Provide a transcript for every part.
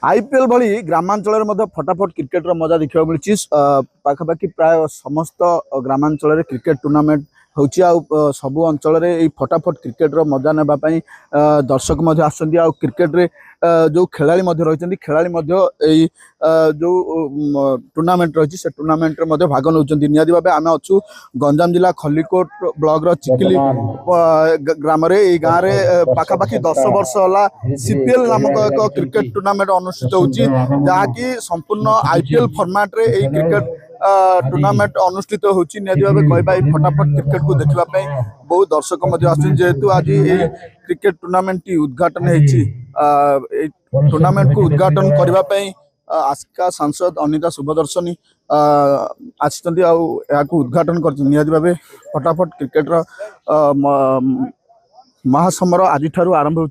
IPL भली ग्रामांचल फटाफट cricket मजा देखा मिली पाखापाखि प्राय समस्त ग्रामांचल क्रिकेट टूर्नामेंट होची सबु अंचल फटाफट क्रिकेट मजा नापी दर्शक क्रिकेट रे जो खेलाड़ी रही खेलाड़ी जो टूर्नामेंट रही से टूर्नामेंट रे भाग नौ निहती भाव आम अच्छु गंजाम जिला खलिकोट ब्लॉक चिकिली ग्राम गाँव में पाखापाखि 10 वर्ष है सीपीएल नामक एक क्रिकेट टूर्नामेंट अनुष्ठित होची जहाँकि संपूर्ण आईपीएल फॉर्मेट रे क्रिकेट टूर्नामेंट अनुष्ठित होची निहती भाव कहबा फटाफट क्रिकेट को देखापी बहुत दर्शक जेहेतु आज क्रिकेट टूर्नामेंट टी उद्घाटन होती टूर्नामेंट को उद्घाटन करने आसिका सांसद अनिता शुभदर्शनी आसी उद्घाटन कर निहती भाव फटाफट क्रिकेट महासमर आज आरंभ हो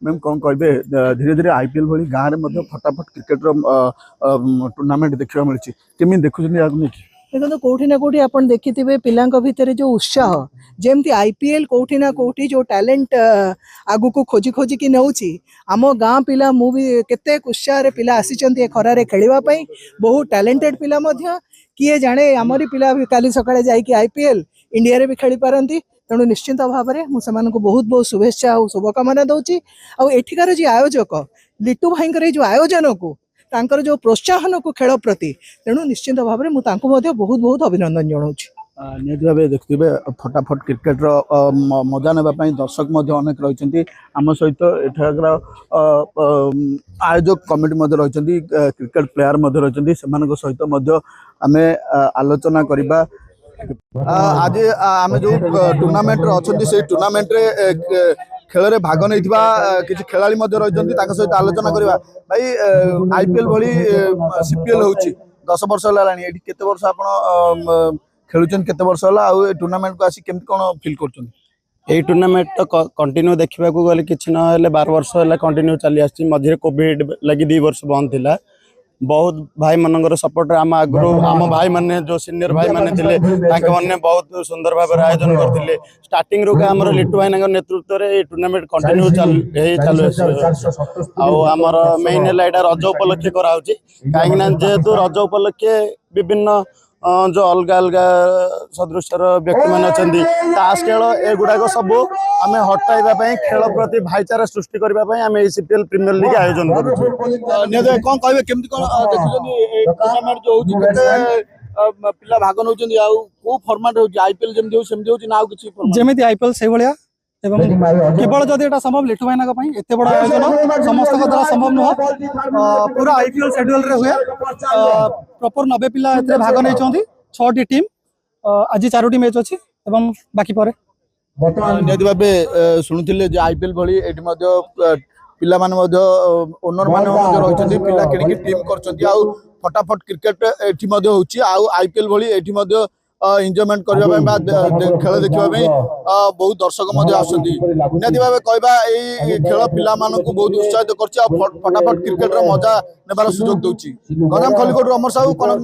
मैम कौन कहे धीरे धीरे आईपीएल भली गाँव में फटाफट क्रिकेट टूर्नामेंट देखा मिली केमी देखुं देखो कौटी ना कौटी आप देखिथे पिला भितर जो उत्साह जमती आईपीएल कौटी ना कौटी जो टैलेंट आगु को खोजी खोजी कि नौची आम गाँ पिला मु भी केते उत्साह पिला आसी खरारे खेलवाई बहुत टैलेंटेड पिला किए जाने आमरी पिला काली सकाळे जाइए आईपीएल इंडिया रे भी खेली पारती तेणु निश्चिंत भाव में मुझे बहुत बहुत शुभेच्छा और शुभकामना दूसरी आठिकार जी आयोजक लिटू भाई जो आयोजन को तांकर जो प्रोत्साहन को खेल प्रति तेणु निश्चिंत भाव में मुझे बहुत बहुत अभिनंदन जनाऊँ निहती भाव देखुए फटाफट क्रिकेट मजा नापी दर्शक अनेक रही आम सहित एठार आयोजक कमिटी रही क्रिकेट प्लेयर रही सहित आम आलोचना करवा आज आम जो टूर्नामेंट अच्छा से टूर्नामेंट रे खेल रे भाग नहीं किसी खेलाड़ी रही सहित आलोचना करवा भाई आईपीएल भली सीपीएल हो 10 वर्ष है केते वर्ष आप खेलुचन केते वर्ष है टूर्नामेंट को आसी केमती कौन फील कर टूर्नामेंट तो कंटिन्यू देखा गले कि ना 12 वर्ष है कंटिन्यू चली आसी मझे कोविड लगी 2 वर्ष बंद थिला बहुत भाई मानकर सपोर्ट आम आगु आम भाई माने जो सीनियर भाई माने थिले मैंने बहुत सुंदर भाव आयोजन करते स्टार्टिंग रू आम लिटू भाई नेतृत्व में टूर्नामेंट कंटिन्यू चलू आमर मेन है यहाँ रज उपलक्षे कराऊँगी कहीं जेहेतु रज उपलक्षे विभिन्न जो अलग अलग सदृश्यर व्यक्ति मैंने अच्छा ताश खेल एगुड़ाक सब आम हटाइवाई खेल प्रति भाईचारा सृष्टि करने आम सीपीएल प्रीमियर लीग आयोजन कौन कहे केमती कौन टूर्नामेंट जो पिला भाग नौ फॉर्मेट हो आईपीएल जमी आईपीएल से भाया केवल जदि एटा संभव लिटू भाई एत बड़ आयोजन समस्त द्वारा संभव नुह पूरा आईपीएल शेड्यूल रे हुए प्रॉपर 90 पिला एते भाग नहीं 6टी टीम आज 4टी मैच अच्छी बाकी पर निहती भाव शुणुले आईपीएल भली एटी पिला ओनर मान रही पिला कि टीम कर फटाफट क्रिकेट एटी आईपीएल भली एटी एंजॉयमेंट करने खेल देखा बहुत दर्शक निहती भाव कहबा खेल पिला बहुत उत्साहित कर फटाफट क्रिकेट मजा नेबार सुजोग दूसरी गंजाम खलिकोट अमर साहू।